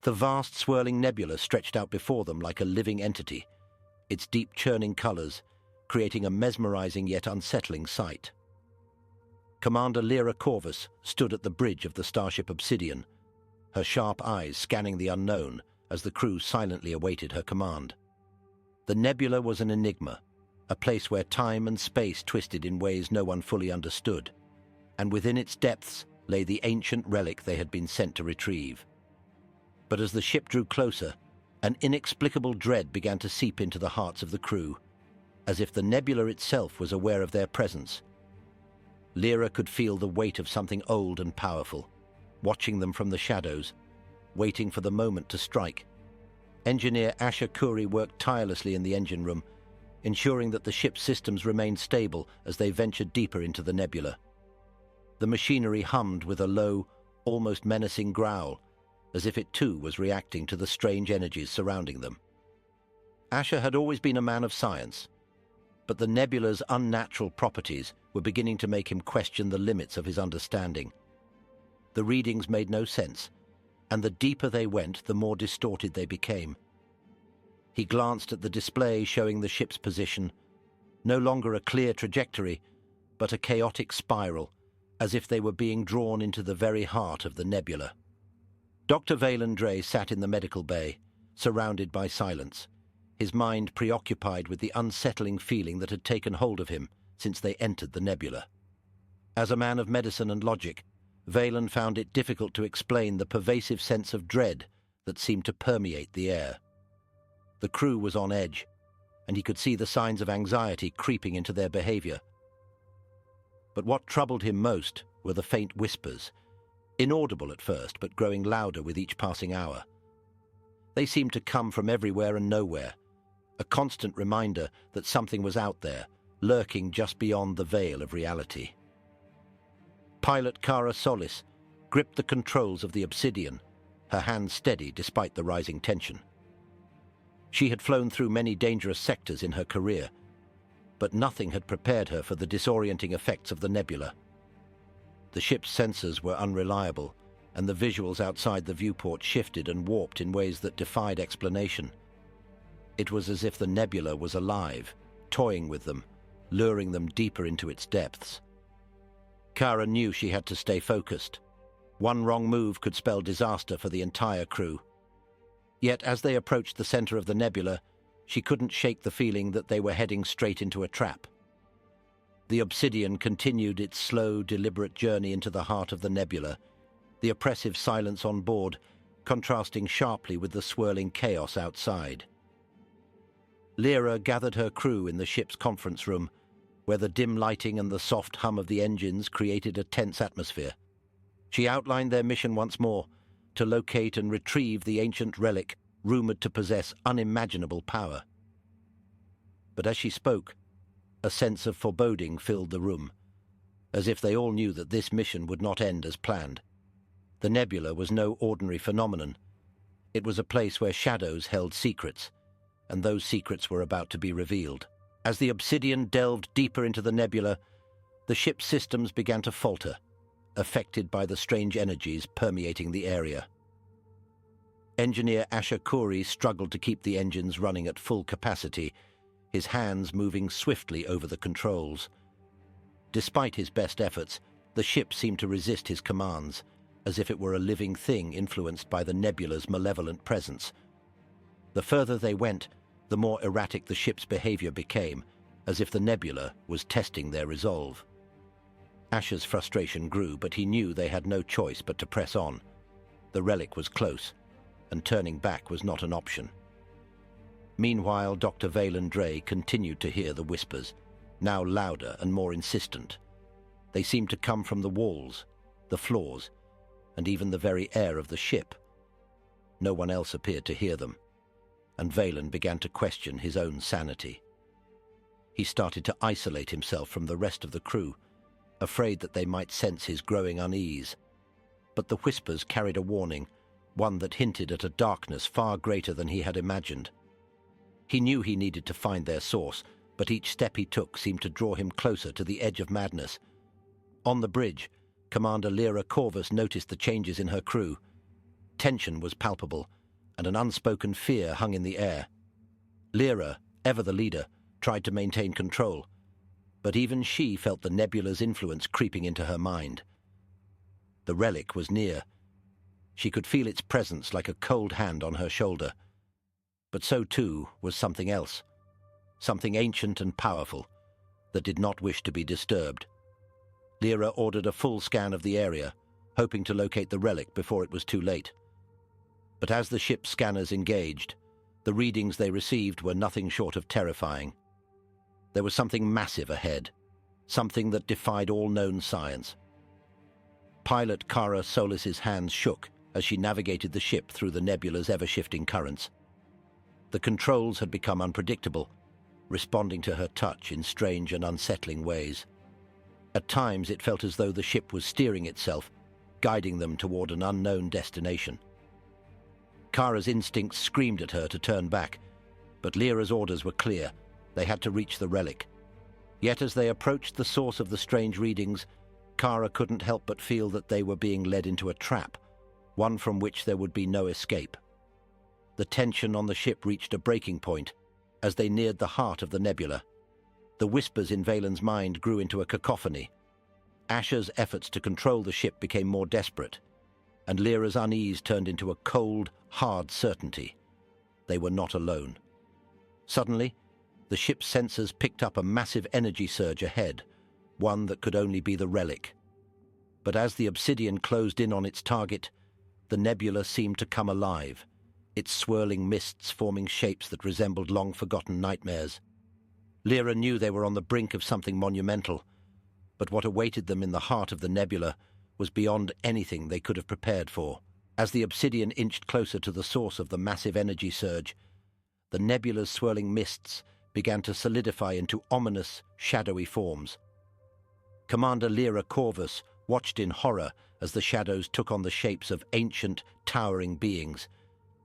The vast swirling nebula stretched out before them like a living entity, its deep churning colors creating a mesmerizing yet unsettling sight. Commander Lira Corvus stood at the bridge of the starship Obsidian, her sharp eyes scanning the unknown as the crew silently awaited her command. The nebula was an enigma, a place where time and space twisted in ways no one fully understood, and within its depths lay the ancient relic they had been sent to retrieve. But as the ship drew closer, an inexplicable dread began to seep into the hearts of the crew, as if the nebula itself was aware of their presence. Lira could feel the weight of something old and powerful, watching them from the shadows, waiting for the moment to strike. Engineer Asher Khoury worked tirelessly in the engine room, ensuring that the ship's systems remained stable as they ventured deeper into the nebula. The machinery hummed with a low, almost menacing growl, as if it too was reacting to the strange energies surrounding them. Asher had always been a man of science, but the nebula's unnatural properties were beginning to make him question the limits of his understanding. The readings made no sense, and the deeper they went, the more distorted they became. He glanced at the display showing the ship's position, no longer a clear trajectory, but a chaotic spiral, as if they were being drawn into the very heart of the nebula. Dr. Vaylin Dre sat in the medical bay, surrounded by silence, his mind preoccupied with the unsettling feeling that had taken hold of him since they entered the nebula. As a man of medicine and logic, Vaylin found it difficult to explain the pervasive sense of dread that seemed to permeate the air. The crew was on edge, and he could see the signs of anxiety creeping into their behavior. But what troubled him most were the faint whispers, inaudible at first but growing louder with each passing hour. They seemed to come from everywhere and nowhere, a constant reminder that something was out there, lurking just beyond the veil of reality. Pilot Kara Solis gripped the controls of the Obsidian, her hands steady despite the rising tension. She had flown through many dangerous sectors in her career, but nothing had prepared her for the disorienting effects of the nebula. The ship's sensors were unreliable, and the visuals outside the viewport shifted and warped in ways that defied explanation. It was as if the nebula was alive, toying with them, luring them deeper into its depths. Kara knew she had to stay focused. One wrong move could spell disaster for the entire crew. Yet as they approached the center of the nebula, she couldn't shake the feeling that they were heading straight into a trap. The Obsidian continued its slow, deliberate journey into the heart of the nebula, the oppressive silence on board contrasting sharply with the swirling chaos outside. Lira gathered her crew in the ship's conference room, where the dim lighting and the soft hum of the engines created a tense atmosphere. She outlined their mission once more, to locate and retrieve the ancient relic rumored to possess unimaginable power. But as she spoke, a sense of foreboding filled the room, as if they all knew that this mission would not end as planned. The nebula was no ordinary phenomenon. It was a place where shadows held secrets, and those secrets were about to be revealed. As the Obsidian delved deeper into the nebula, the ship's systems began to falter, affected by the strange energies permeating the area. Engineer Asher Khoury struggled to keep the engines running at full capacity, his hands moving swiftly over the controls. Despite his best efforts, the ship seemed to resist his commands, as if it were a living thing influenced by the nebula's malevolent presence. The further they went, the more erratic the ship's behavior became, as if the nebula was testing their resolve. Asher's frustration grew, but he knew they had no choice but to press on. The relic was close, and turning back was not an option. Meanwhile, Dr. Vaylin Dre continued to hear the whispers, now louder and more insistent. They seemed to come from the walls, the floors, and even the very air of the ship. No one else appeared to hear them, and Vaylin began to question his own sanity. He started to isolate himself from the rest of the crew, afraid that they might sense his growing unease. But the whispers carried a warning, one that hinted at a darkness far greater than he had imagined. He knew he needed to find their source, but each step he took seemed to draw him closer to the edge of madness. On the bridge, Commander Lira Corvus noticed the changes in her crew. Tension was palpable, and an unspoken fear hung in the air. Lira, ever the leader, tried to maintain control, but even she felt the nebula's influence creeping into her mind. The relic was near. She could feel its presence like a cold hand on her shoulder. But so too was something else, something ancient and powerful, that did not wish to be disturbed. Lira ordered a full scan of the area, hoping to locate the relic before it was too late. But as the ship's scanners engaged, the readings they received were nothing short of terrifying. There was something massive ahead, something that defied all known science. Pilot Lira Solis's hands shook as she navigated the ship through the nebula's ever-shifting currents. The controls had become unpredictable, responding to her touch in strange and unsettling ways. At times it felt as though the ship was steering itself, guiding them toward an unknown destination. Lira's instincts screamed at her to turn back, but Lira's orders were clear. They had to reach the relic. Yet as they approached the source of the strange readings, Lira couldn't help but feel that they were being led into a trap, one from which there would be no escape. The tension on the ship reached a breaking point as they neared the heart of the nebula. The whispers in Valen's mind grew into a cacophony. Asher's efforts to control the ship became more desperate, and Lira's unease turned into a cold, hard certainty. They were not alone. Suddenly, the ship's sensors picked up a massive energy surge ahead, one that could only be the relic. But as the Obsidian closed in on its target, the nebula seemed to come alive, its swirling mists forming shapes that resembled long-forgotten nightmares. Lira knew they were on the brink of something monumental, but what awaited them in the heart of the nebula was beyond anything they could have prepared for. As the Obsidian inched closer to the source of the massive energy surge, the nebula's swirling mists began to solidify into ominous, shadowy forms. Commander Lira Corvus watched in horror as the shadows took on the shapes of ancient, towering beings,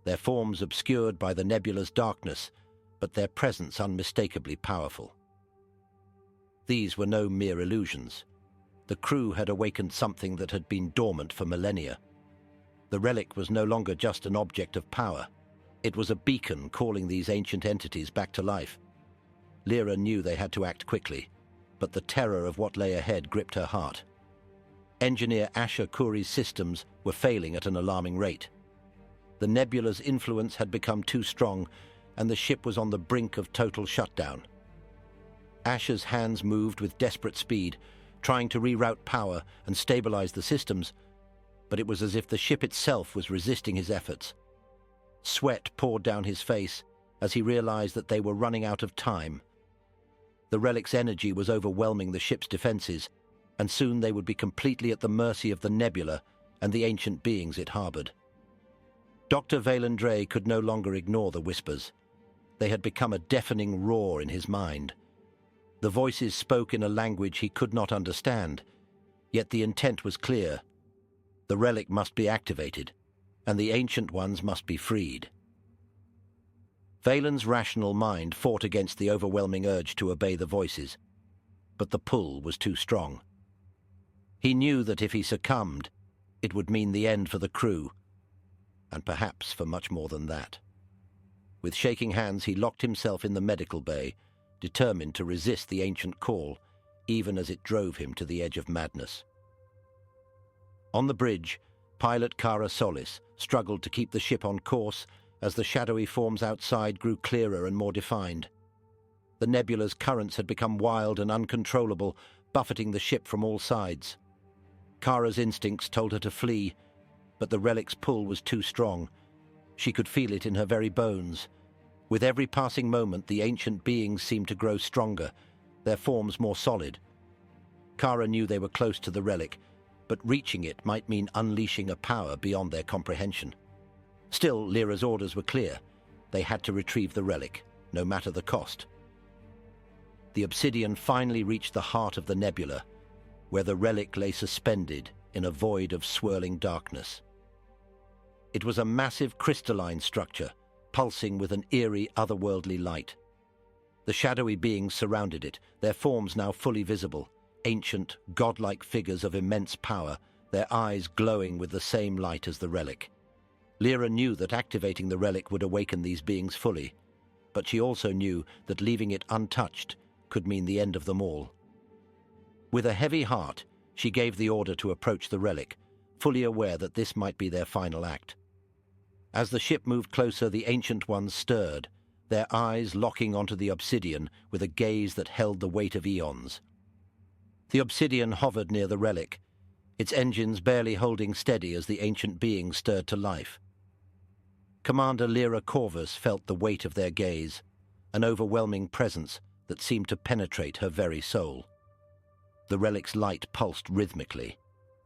their forms obscured by the nebula's darkness, but their presence unmistakably powerful. These were no mere illusions. The crew had awakened something that had been dormant for millennia. The relic was no longer just an object of power. It was a beacon calling these ancient entities back to life. Lira knew they had to act quickly, but the terror of what lay ahead gripped her heart. Engineer Asher Khoury's systems were failing at an alarming rate. The nebula's influence had become too strong, and the ship was on the brink of total shutdown. Asher's hands moved with desperate speed, trying to reroute power and stabilize the systems, but it was as if the ship itself was resisting his efforts. Sweat poured down his face as he realized that they were running out of time. The relic's energy was overwhelming the ship's defenses, and soon they would be completely at the mercy of the nebula and the ancient beings it harbored. Dr. Valen could no longer ignore the whispers. They had become a deafening roar in his mind. The voices spoke in a language he could not understand, yet the intent was clear. The relic must be activated, and the ancient ones must be freed. Valen's rational mind fought against the overwhelming urge to obey the voices, but the pull was too strong. He knew that if he succumbed, it would mean the end for the crew, and perhaps for much more than that. With shaking hands, he locked himself in the medical bay, determined to resist the ancient call, even as it drove him to the edge of madness. On the bridge, pilot Lira Solis struggled to keep the ship on course as the shadowy forms outside grew clearer and more defined. The nebula's currents had become wild and uncontrollable, buffeting the ship from all sides. Lira's instincts told her to flee, but the relic's pull was too strong. She could feel it in her very bones. With every passing moment, the ancient beings seemed to grow stronger, their forms more solid. Lira knew they were close to the relic, but reaching it might mean unleashing a power beyond their comprehension. Still, Lira's orders were clear. They had to retrieve the relic, no matter the cost. The Obsidian finally reached the heart of the nebula, where the relic lay suspended in a void of swirling darkness. It was a massive crystalline structure, pulsing with an eerie, otherworldly light. The shadowy beings surrounded it, their forms now fully visible, ancient, godlike figures of immense power, their eyes glowing with the same light as the relic. Lira knew that activating the relic would awaken these beings fully, but she also knew that leaving it untouched could mean the end of them all. With a heavy heart, she gave the order to approach the relic, fully aware that this might be their final act. As the ship moved closer, the Ancient Ones stirred, their eyes locking onto the Obsidian with a gaze that held the weight of eons. The Obsidian hovered near the relic, its engines barely holding steady as the ancient being stirred to life. Commander Lira Corvus felt the weight of their gaze, an overwhelming presence that seemed to penetrate her very soul. The relic's light pulsed rhythmically,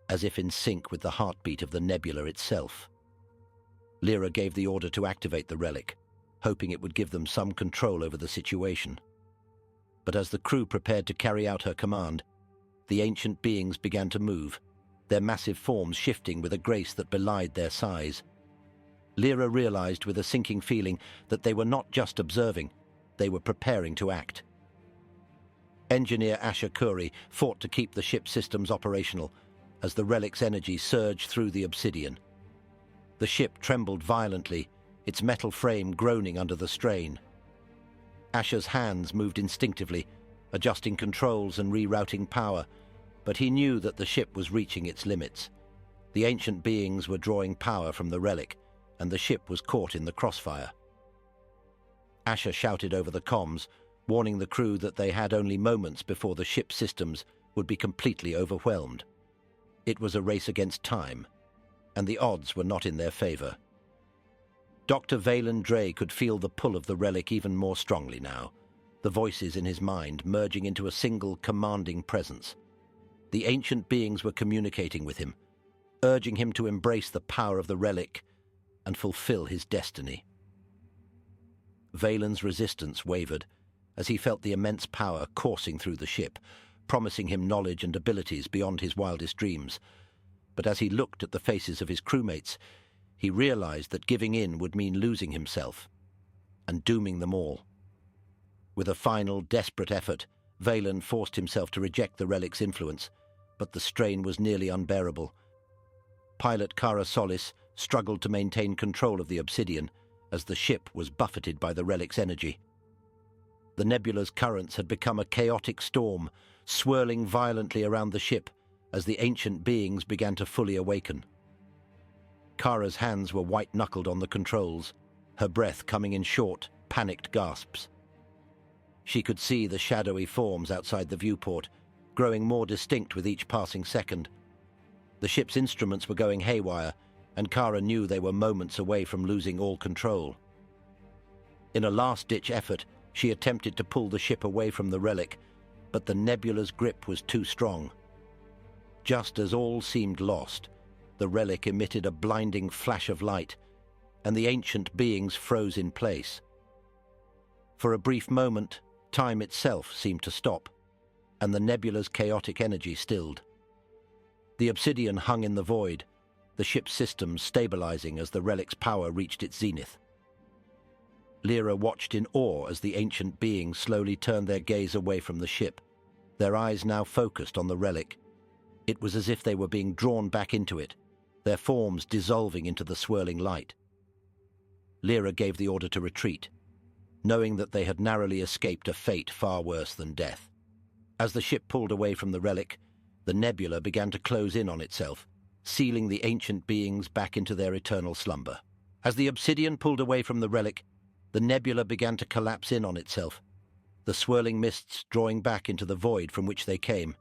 as if in sync with the heartbeat of the nebula itself. Lira gave the order to activate the relic, hoping it would give them some control over the situation. But as the crew prepared to carry out her command, the ancient beings began to move, their massive forms shifting with a grace that belied their size. Lira realized with a sinking feeling that they were not just observing, they were preparing to act. Engineer Asher Khoury fought to keep the ship systems operational as the relic's energy surged through the Obsidian. The ship trembled violently, its metal frame groaning under the strain. Asher's hands moved instinctively, adjusting controls and rerouting power, but he knew that the ship was reaching its limits. The ancient beings were drawing power from the relic, and the ship was caught in the crossfire. Asher shouted over the comms, warning the crew that they had only moments before the ship's systems would be completely overwhelmed. It was a race against time, and the odds were not in their favor. Dr. Valen Dre could feel the pull of the relic even more strongly now, the voices in his mind merging into a single commanding presence. The ancient beings were communicating with him, urging him to embrace the power of the relic and fulfill his destiny. Valen's resistance wavered as he felt the immense power coursing through the ship, promising him knowledge and abilities beyond his wildest dreams. But as he looked at the faces of his crewmates, he realized that giving in would mean losing himself and dooming them all. With a final, desperate effort, Valen forced himself to reject the relic's influence, but the strain was nearly unbearable. Pilot Kara Solis struggled to maintain control of the Obsidian as the ship was buffeted by the relic's energy. The nebula's currents had become a chaotic storm, swirling violently around the ship as the ancient beings began to fully awaken. Kara's hands were white-knuckled on the controls, her breath coming in short, panicked gasps. She could see the shadowy forms outside the viewport, growing more distinct with each passing second. The ship's instruments were going haywire, and Kara knew they were moments away from losing all control. In a last-ditch effort, she attempted to pull the ship away from the relic, but the nebula's grip was too strong. Just as all seemed lost, the relic emitted a blinding flash of light, and the ancient beings froze in place. For a brief moment, time itself seemed to stop, and the nebula's chaotic energy stilled. The Obsidian hung in the void, the ship's systems stabilizing as the relic's power reached its zenith. Lira watched in awe as the ancient beings slowly turned their gaze away from the ship, their eyes now focused on the relic. It was as if they were being drawn back into it, their forms dissolving into the swirling light. Lira gave the order to retreat, knowing that they had narrowly escaped a fate far worse than death. As the ship pulled away from the relic, the nebula began to close in on itself, sealing the ancient beings back into their eternal slumber. As the Obsidian pulled away from the relic, the nebula began to collapse in on itself, the swirling mists drawing back into the void from which they came.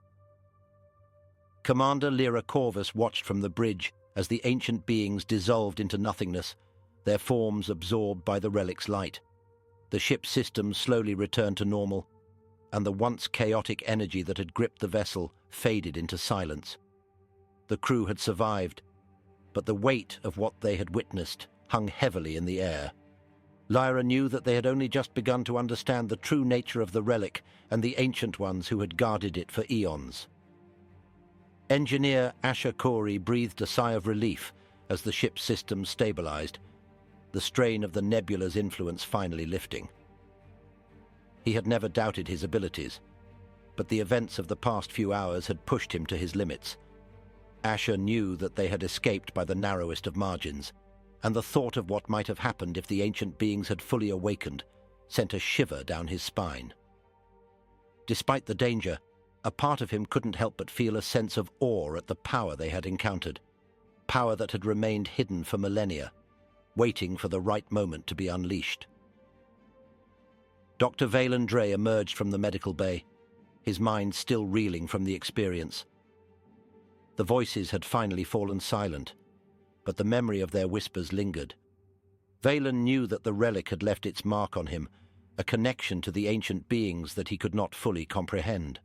Commander Lira Corvus watched from the bridge as the ancient beings dissolved into nothingness, their forms absorbed by the relic's light. The ship's systems slowly returned to normal, and the once chaotic energy that had gripped the vessel faded into silence. The crew had survived, but the weight of what they had witnessed hung heavily in the air. Lyra knew that they had only just begun to understand the true nature of the relic and the ancient ones who had guarded it for eons. Engineer Asher Khoury breathed a sigh of relief as the ship's systems stabilized, the strain of the nebula's influence finally lifting. He had never doubted his abilities, but the events of the past few hours had pushed him to his limits. Asher knew that they had escaped by the narrowest of margins, and the thought of what might have happened if the ancient beings had fully awakened sent a shiver down his spine. Despite the danger, a part of him couldn't help but feel a sense of awe at the power they had encountered, power that had remained hidden for millennia, waiting for the right moment to be unleashed. Dr. Valen Dre emerged from the medical bay, his mind still reeling from the experience. The voices had finally fallen silent, but the memory of their whispers lingered. Valen knew that the relic had left its mark on him, a connection to the ancient beings that he could not fully comprehend.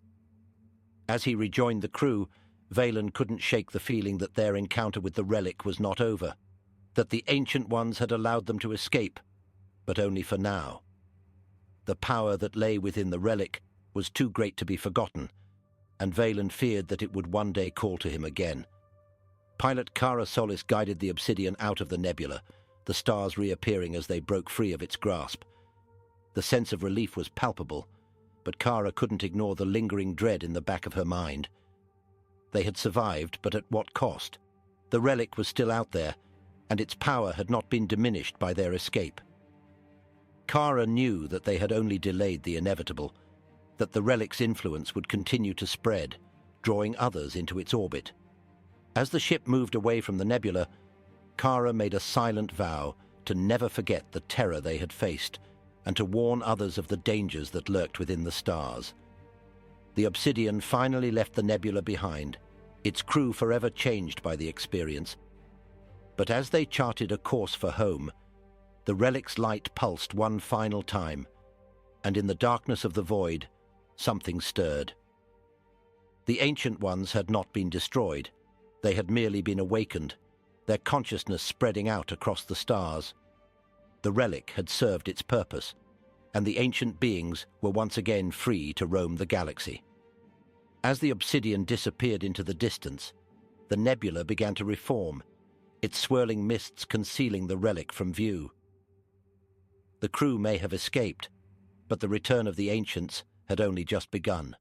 As he rejoined the crew, Valen couldn't shake the feeling that their encounter with the relic was not over, that the Ancient Ones had allowed them to escape, but only for now. The power that lay within the relic was too great to be forgotten, and Valen feared that it would one day call to him again. Pilot Kara Solis guided the Obsidian out of the nebula, the stars reappearing as they broke free of its grasp. The sense of relief was palpable, but Kara couldn't ignore the lingering dread in the back of her mind. They had survived, but at what cost? The relic was still out there, and its power had not been diminished by their escape. Kara knew that they had only delayed the inevitable, that the relic's influence would continue to spread, drawing others into its orbit. As the ship moved away from the nebula, Kara made a silent vow to never forget the terror they had faced, and to warn others of the dangers that lurked within the stars. The Obsidian finally left the nebula behind, its crew forever changed by the experience. But as they charted a course for home, the relic's light pulsed one final time, and in the darkness of the void, something stirred. The Ancient Ones had not been destroyed. They had merely been awakened, their consciousness spreading out across the stars. The relic had served its purpose, and the ancient beings were once again free to roam the galaxy. As the Obsidian disappeared into the distance, the nebula began to reform, its swirling mists concealing the relic from view. The crew may have escaped, but the return of the ancients had only just begun.